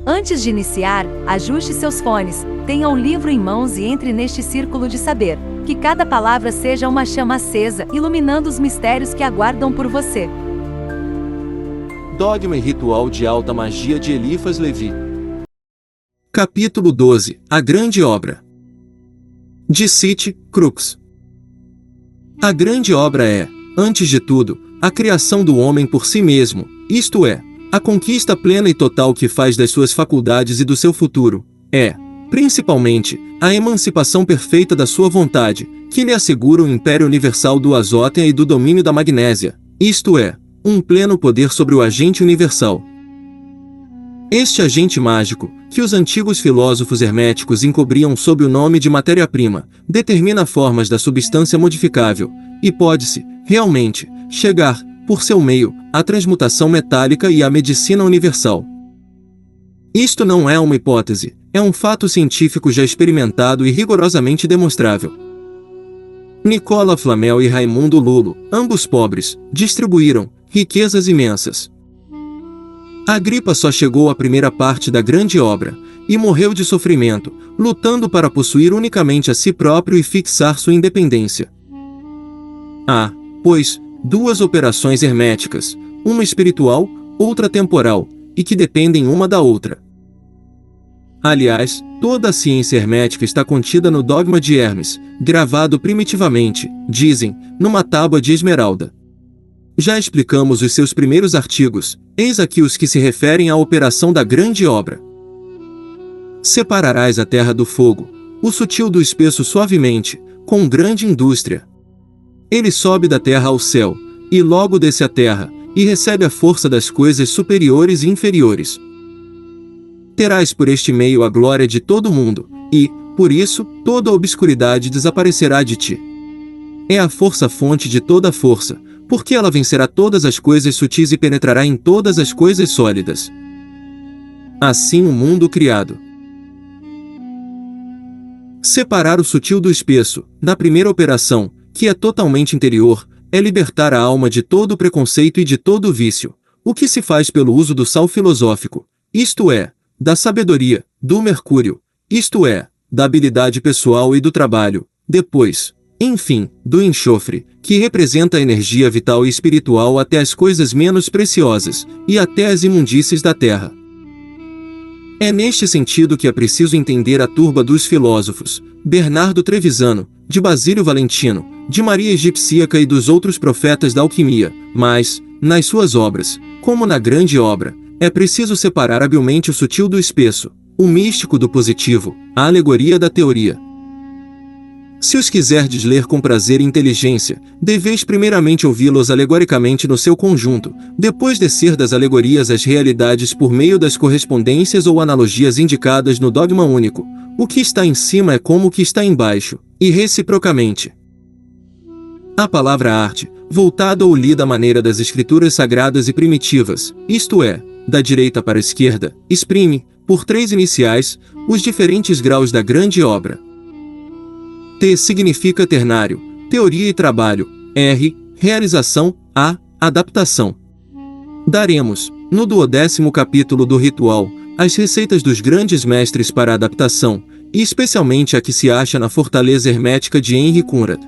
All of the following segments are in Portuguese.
Antes de iniciar, ajuste seus fones, tenha o livro em mãos e entre neste círculo de saber. Que cada palavra seja uma chama acesa, iluminando os mistérios que aguardam por você. Dogma e Ritual de Alta Magia de Eliphas Levi. Capítulo 12. A Grande Obra. De Cite, Crux. A grande obra é, antes de tudo, a criação do homem por si mesmo, isto é, a conquista plena e total que faz das suas faculdades e do seu futuro. É, principalmente, a emancipação perfeita da sua vontade, que lhe assegura o império universal do Azótea e do domínio da Magnésia, isto é, um pleno poder sobre o agente universal. Este agente mágico, que os antigos filósofos herméticos encobriam sob o nome de matéria-prima, determina formas da substância modificável, e pode-se, realmente, chegar, por seu meio, à transmutação metálica e à medicina universal. Isto não é uma hipótese, é um fato científico já experimentado e rigorosamente demonstrável. Nicola Flamel e Raimundo Lulo, ambos pobres, distribuíram riquezas imensas. Agripa só chegou à primeira parte da grande obra, e morreu de sofrimento, lutando para possuir unicamente a si próprio e fixar sua independência. Há, pois, duas operações herméticas, uma espiritual, outra temporal, e que dependem uma da outra. Aliás, toda a ciência hermética está contida no dogma de Hermes, gravado primitivamente, dizem, numa tábua de esmeralda. Já explicamos os seus primeiros artigos, eis aqui os que se referem à operação da grande obra. Separarás a terra do fogo, o sutil do espesso suavemente, com grande indústria. Ele sobe da terra ao céu, e logo desce à terra, e recebe a força das coisas superiores e inferiores. Terás por este meio a glória de todo o mundo, e, por isso, toda a obscuridade desaparecerá de ti. É a força-fonte de toda a força, porque ela vencerá todas as coisas sutis e penetrará em todas as coisas sólidas. Assim o mundo criado. Separar o sutil do espesso, na primeira operação, que é totalmente interior, é libertar a alma de todo o preconceito e de todo o vício, o que se faz pelo uso do sal filosófico, isto é, da sabedoria, do mercúrio, isto é, da habilidade pessoal e do trabalho, depois, enfim, do enxofre, que representa a energia vital e espiritual até as coisas menos preciosas, e até as imundícies da terra. É neste sentido que é preciso entender a turba dos filósofos, Bernardo Trevisano, de Basílio Valentino, de Maria Egipcíaca e dos outros profetas da alquimia, mas, nas suas obras, como na grande obra, é preciso separar habilmente o sutil do espesso, o místico do positivo, a alegoria da teoria. Se os quiserdes ler com prazer e inteligência, deveis primeiramente ouvi-los alegoricamente no seu conjunto, depois descer das alegorias às realidades por meio das correspondências ou analogias indicadas no dogma único. O que está em cima é como o que está embaixo, e reciprocamente. A palavra arte, voltada ou lida à maneira das escrituras sagradas e primitivas, isto é, da direita para a esquerda, exprime, por três iniciais, os diferentes graus da grande obra. T significa ternário, teoria e trabalho, R, realização, A, adaptação. Daremos, no 12º capítulo do Ritual, as receitas dos grandes mestres para a adaptação, e especialmente a que se acha na Fortaleza Hermética de Henry Conrad.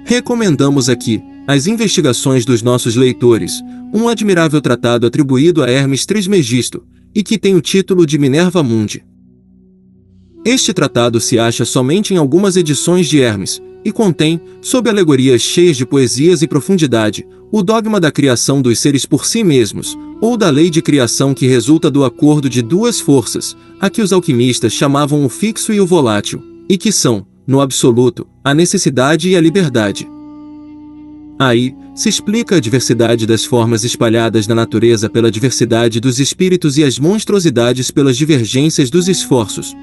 Recomendamos aqui, às investigações dos nossos leitores, um admirável tratado atribuído a Hermes Trismegisto, e que tem o título de Minerva Mundi. Este tratado se acha somente em algumas edições de Hermes, e contém, sob alegorias cheias de poesias e profundidade, o dogma da criação dos seres por si mesmos, ou da lei de criação que resulta do acordo de duas forças, a que os alquimistas chamavam o fixo e o volátil, e que são, no absoluto, a necessidade e a liberdade. Aí, se explica a diversidade das formas espalhadas na natureza pela diversidade dos espíritos e as monstruosidades pelas divergências dos esforços.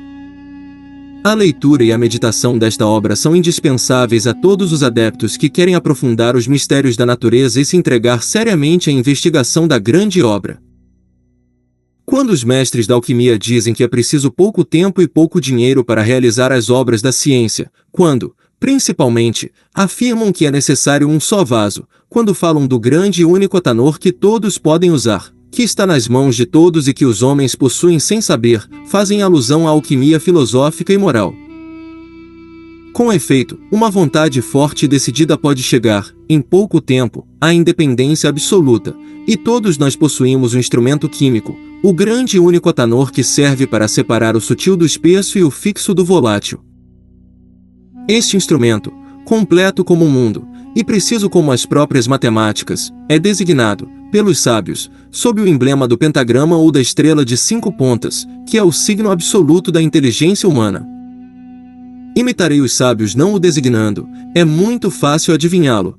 A leitura e a meditação desta obra são indispensáveis a todos os adeptos que querem aprofundar os mistérios da natureza e se entregar seriamente à investigação da grande obra. Quando os mestres da alquimia dizem que é preciso pouco tempo e pouco dinheiro para realizar as obras da ciência, quando, principalmente, afirmam que é necessário um só vaso, quando falam do grande e único atanor que todos podem usar, que está nas mãos de todos e que os homens possuem sem saber, fazem alusão à alquimia filosófica e moral. Com efeito, uma vontade forte e decidida pode chegar, em pouco tempo, à independência absoluta, e todos nós possuímos um instrumento químico, o grande e único atanor que serve para separar o sutil do espesso e o fixo do volátil. Este instrumento, completo como o mundo, e preciso como as próprias matemáticas, é designado, pelos sábios, sob o emblema do pentagrama ou da estrela de 5 pontas, que é o signo absoluto da inteligência humana. Imitarei os sábios não o designando, é muito fácil adivinhá-lo.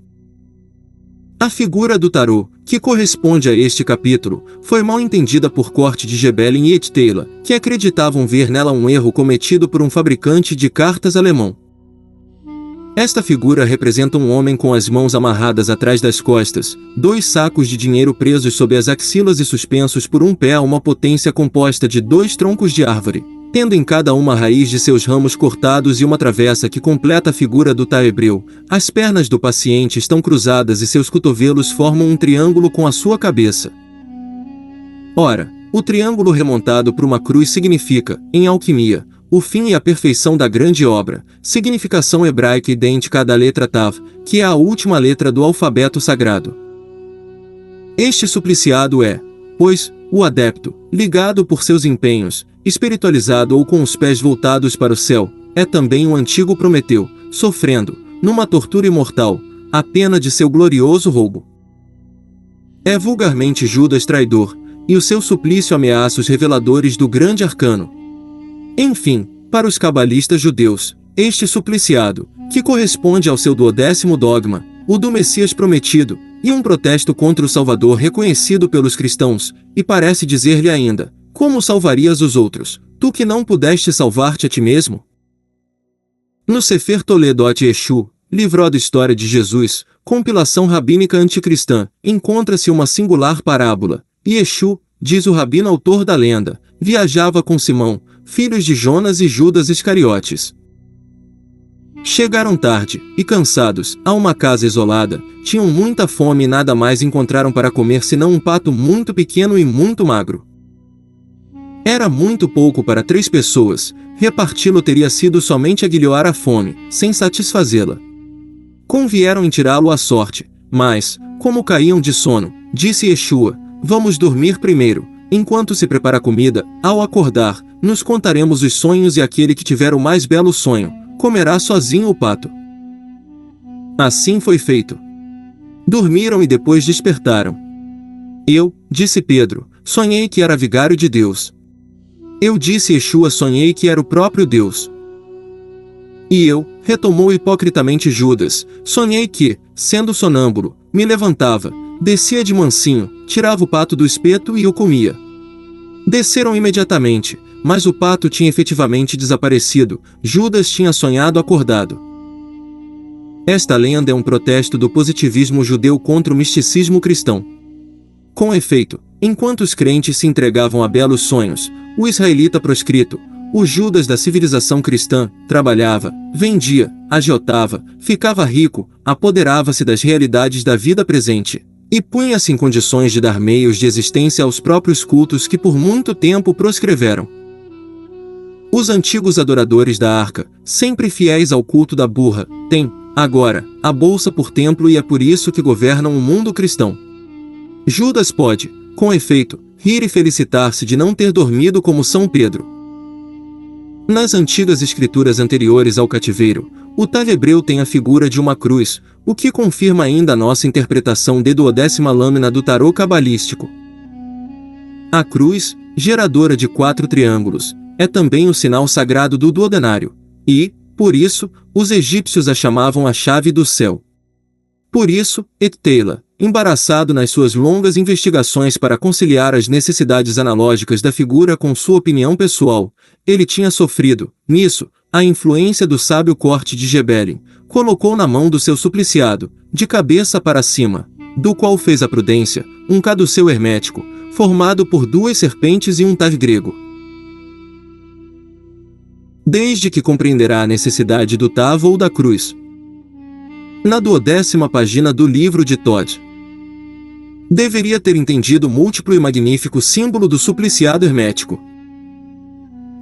A figura do tarô, que corresponde a este capítulo, foi mal entendida por corte de Gebelin e Ed Taylor, que acreditavam ver nela um erro cometido por um fabricante de cartas alemão. Esta figura representa um homem com as mãos amarradas atrás das costas, 2 sacos de dinheiro presos sob as axilas e suspensos por um pé a uma potência composta de 2 troncos de árvore, tendo em cada uma a raiz de seus ramos cortados e uma travessa que completa a figura do Tá hebreu. As pernas do paciente estão cruzadas e seus cotovelos formam um triângulo com a sua cabeça. Ora, o triângulo remontado por uma cruz significa, em alquimia, o fim e a perfeição da grande obra, significação hebraica idêntica à da letra Tav, que é a última letra do alfabeto sagrado. Este supliciado é, pois, o adepto, ligado por seus empenhos, espiritualizado ou com os pés voltados para o céu, é também um antigo Prometeu, sofrendo, numa tortura imortal, a pena de seu glorioso roubo. É vulgarmente Judas traidor, e o seu suplício ameaça os reveladores do grande arcano. Enfim, para os cabalistas judeus, este supliciado, que corresponde ao seu 12º dogma, o do Messias prometido, e um protesto contra o Salvador reconhecido pelos cristãos, e parece dizer-lhe ainda, como salvarias os outros, tu que não pudeste salvar-te a ti mesmo? No Sefer Toledot Yeshu, livro da história de Jesus, compilação rabínica anticristã, encontra-se uma singular parábola. Yeshu, diz o rabino autor da lenda, viajava com Simão, filhos de Jonas e Judas Iscariotes. Chegaram tarde, e cansados, a uma casa isolada, tinham muita fome e nada mais encontraram para comer senão um pato muito pequeno e muito magro. Era muito pouco para 3 pessoas, reparti-lo teria sido somente aguilhoar a fome, sem satisfazê-la. Convieram em tirá-lo à sorte, mas, como caíam de sono, disse Yeshua, vamos dormir primeiro, enquanto se prepara a comida, ao acordar, nos contaremos os sonhos e aquele que tiver o mais belo sonho, comerá sozinho o pato. Assim foi feito. Dormiram e depois despertaram. Eu, disse Pedro, sonhei que era vigário de Deus. Eu disse Yeshua, sonhei que era o próprio Deus. E eu, retomou hipocritamente Judas, sonhei que, sendo sonâmbulo, me levantava, descia de mansinho, tirava o pato do espeto e o comia. Desceram imediatamente, mas o pato tinha efetivamente desaparecido, Judas tinha sonhado acordado. Esta lenda é um protesto do positivismo judeu contra o misticismo cristão. Com efeito, enquanto os crentes se entregavam a belos sonhos, o israelita proscrito, o Judas da civilização cristã, trabalhava, vendia, agiotava, ficava rico, apoderava-se das realidades da vida presente, e punha-se em condições de dar meios de existência aos próprios cultos que por muito tempo proscreveram. Os antigos adoradores da arca, sempre fiéis ao culto da burra, têm, agora, a bolsa por templo e é por isso que governam o mundo cristão. Judas pode, com efeito, rir e felicitar-se de não ter dormido como São Pedro. Nas antigas escrituras anteriores ao cativeiro, o Tá hebreu tem a figura de uma cruz, o que confirma ainda a nossa interpretação de 12ª lâmina do tarô cabalístico. A cruz, geradora de 4 triângulos, é também o sinal sagrado do duodenário, e, por isso, os egípcios a chamavam a chave do céu. Por isso, Ed Taylor, embaraçado nas suas longas investigações para conciliar as necessidades analógicas da figura com sua opinião pessoal, ele tinha sofrido, nisso, a influência do sábio corte de Gebelin, colocou na mão do seu supliciado, de cabeça para cima, do qual fez a prudência, um caduceu hermético, formado por 2 serpentes e um Tav grego. Desde que compreenderá a necessidade do Tav ou da cruz. Na 12ª página do livro de Todd. Deveria ter entendido o múltiplo e magnífico símbolo do supliciado hermético.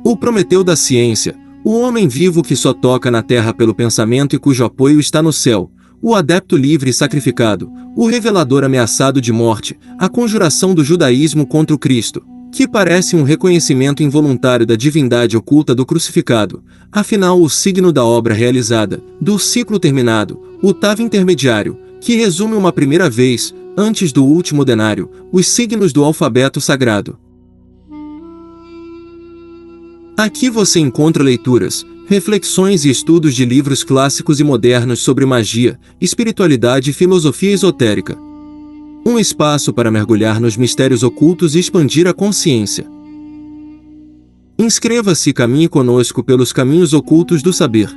O Prometeu da ciência, o homem vivo que só toca na terra pelo pensamento e cujo apoio está no céu, o adepto livre e sacrificado, o revelador ameaçado de morte, a conjuração do judaísmo contra o Cristo, que parece um reconhecimento involuntário da divindade oculta do crucificado, afinal o signo da obra realizada, do ciclo terminado, o tava intermediário, que resume uma primeira vez, antes do último denário, os signos do alfabeto sagrado. Aqui você encontra leituras, reflexões e estudos de livros clássicos e modernos sobre magia, espiritualidade e filosofia esotérica. Um espaço para mergulhar nos mistérios ocultos e expandir a consciência. Inscreva-se e caminhe conosco pelos caminhos ocultos do saber.